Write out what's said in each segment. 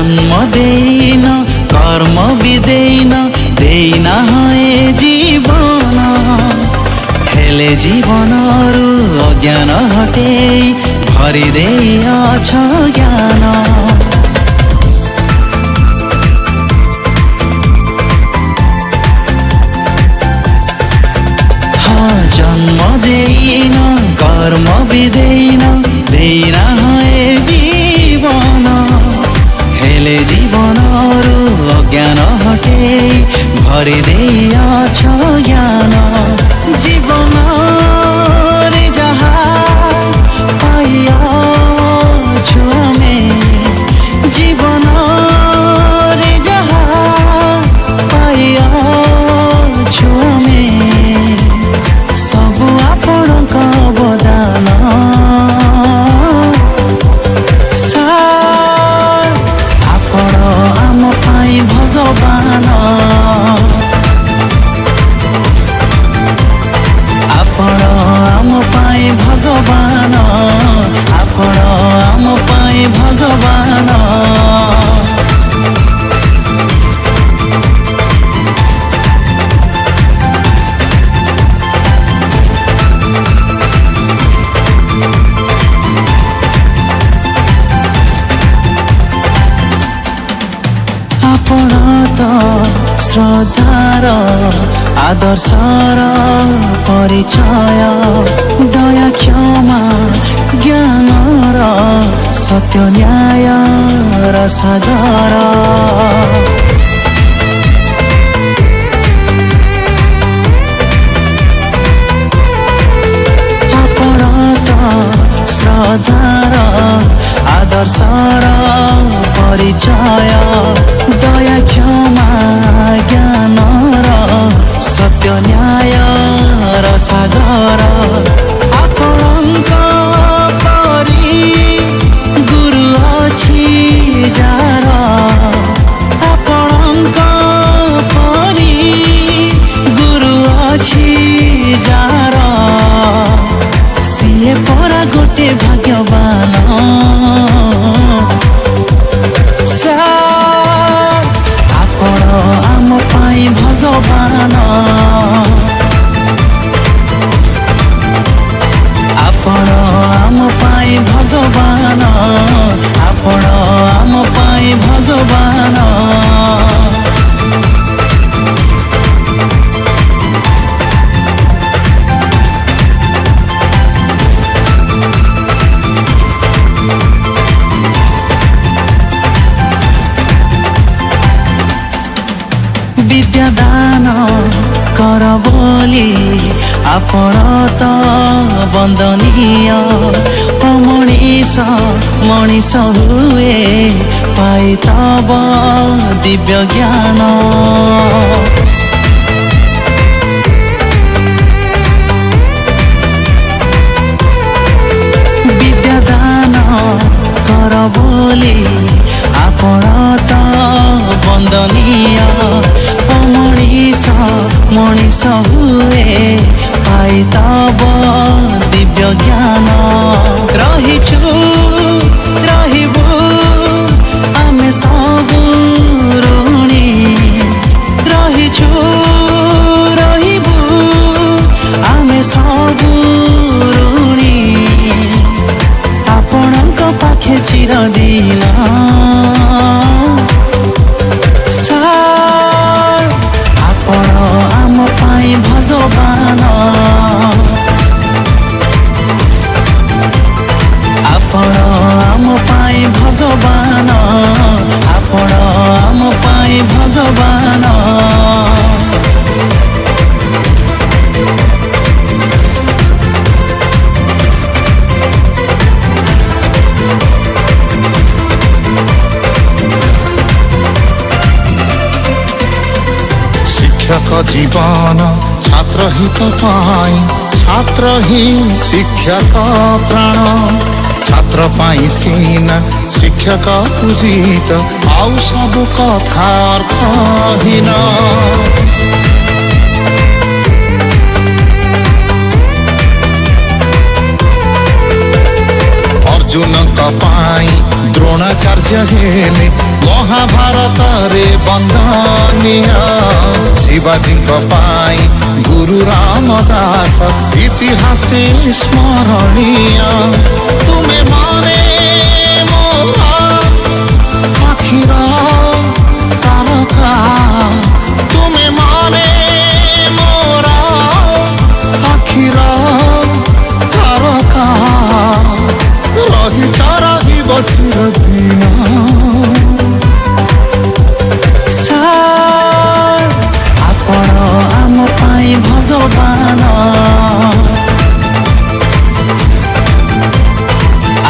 जन्म देन कर्म भी देन हए जीवन हेले जीवनरु अज्ञान हटे भरि देइअछ ज्ञान। जन्म देन कर्म भी देन हए जीवन हेले जीवनरु अज्ञान हटे भरि देइअछ ज्ञान। जीवन रे जहा पाइअछु आमे जीवन रे जहा पाइअछु आमे सबु आपणक अवदान सार आपण आम पाई भगवान आपण आम पाई भगवान आपण आम पाई भगवान। आपण तो श्रद्धार आदर्शर परिचय दया क्षमा ज्ञानर सत्य न्याय र सागर। आपण तो श्रद्धार आदर्शर परिचय दया क्षमा ज्ञानर सत्य न्याय र सागर। आपणक परि गुरु अछि जार आपणक परि गुरु अछि जार सिए परा गोटे भाग्यवान आपण आम पाई भगवान आपण आम पाई भगवान आपण आम पाई भगवान। विद्यादान कर बोली आपण तो वंदनीय मनीष मनीष हुए पाई तब दिव्य ज्ञान। विद्यादान कर बोली आपण तो वंदनीय मनीष हुए पाई तब दिव्य ज्ञान। रहिछु रहिबु आमे सबु ऋणी रहिछु रहिबु आमे सबु ऋणी आपणक पाखे चिरदिन आम पाई भगवान आपण आम पाई भगवान आपण आम पाई भगवान। शिक्षक जीवन छात्र हित पाई छात्र ही शिक्षक प्राण छात्र पाई सीना शिक्षक पूजित आउ सब कथा अर्थहीन। अर्जुन पाई ଦ୍ରୋଣାଚାର୍ଯ୍ୟ ହେଲେ ମହାଭାରତରେ ବନ୍ଦନୀୟ ଶିବାଜୀଙ୍କ ପାଇଁ ଗୁରୁ ରାମଦାସ ଇତିହାସରେ ସ୍ମରଣୀୟ ତୁମେ ମନେ ମୋର ଆଖିର ତାରକା ତୁମେ ମନେ ମୋର ଆଖିର ତାରକା ରହିବ ଚିରଦିନ ସାର୍ ଆପଣ ଆମ ପାଇଁ ଭଗବାନ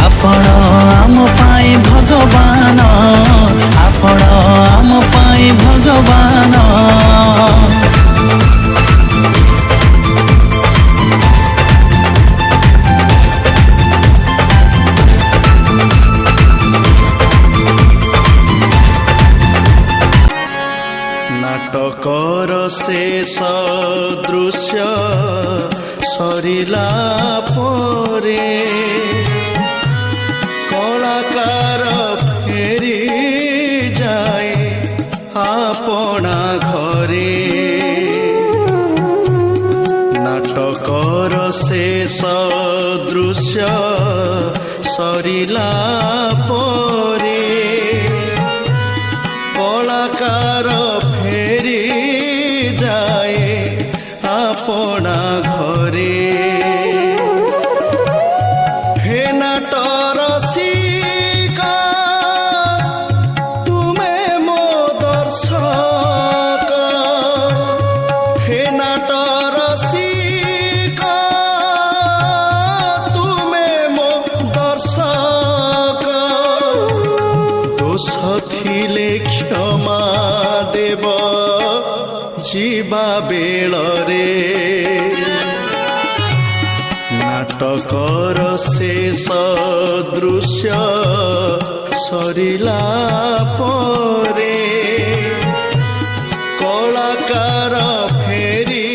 ଆପଣ ଆମ ପାଇଁ ଭଗବାନ ଆପଣ ଆମ ପାଇଁ ଭଗବାନ ନାଟକର ଶେଷ ଦୃଶ୍ୟ ସରିଲା ପରେ କଳାକାର ଫେରି ଯାଏ ଆପଣା ଘରେ ନାଟକର ଶେଷ ଦୃଶ୍ୟ ସରିଲା ପରେ କଳାକାର ଫେରି ଯାଏ ଆପଣା ଘରେ ହେ ନାଟର ଶିକା ତୁମେ ମୋ ଦର୍ଶକ ହେ ନାଟର ଶିକା ତୁମେ ମୋ ଦର୍ଶକ ଦୋଷ ଥିଲେ କ୍ଷମା ଦେବ ଯିବା ବେଳରେ ନାଟକର ଶେଷ ଦୃଶ୍ୟ ସରିଲା ପରେ କଳାକାର ଫେରି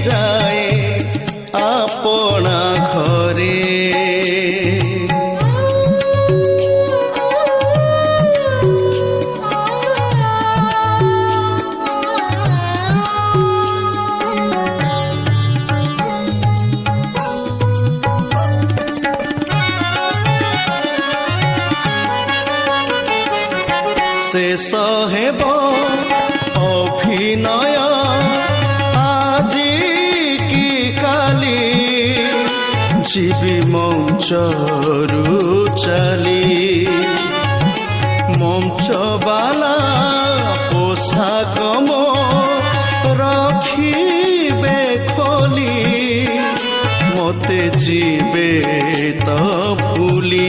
ଯାଏ ଆପଣା ଘରେ ଶେଷ ହେବ ଅଭିନୟ ଆଜି କି କାଲି ଯିବି ମଞ୍ଚରୁ ଚାଲି ମଞ୍ଚବାଲା ପୋଷାକ ମୋ ରଖିବେ ଖୋଲି ମୋତେ ଯିବେ ତ ଭୁଲି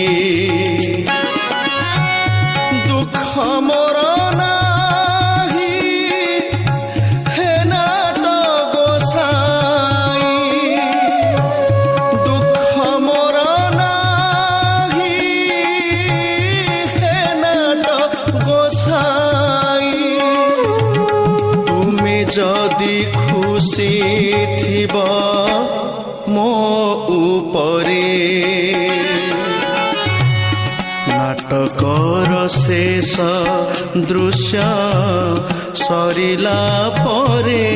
ଦୁଃଖ ମୋର ନାହିଁ ହେ ନାଟ ଗୋସାଇ ଦୁଃଖ ମୋର ନାହିଁ ହେ ନାଟ ଗୋସାଇ ତୁମେ ଯଦି ଖୁସି ଥିବ ମୋ ଉପରେ ନାଟକର ଶେଷ ଦୃଶ୍ୟ ସରିଲା ପରେ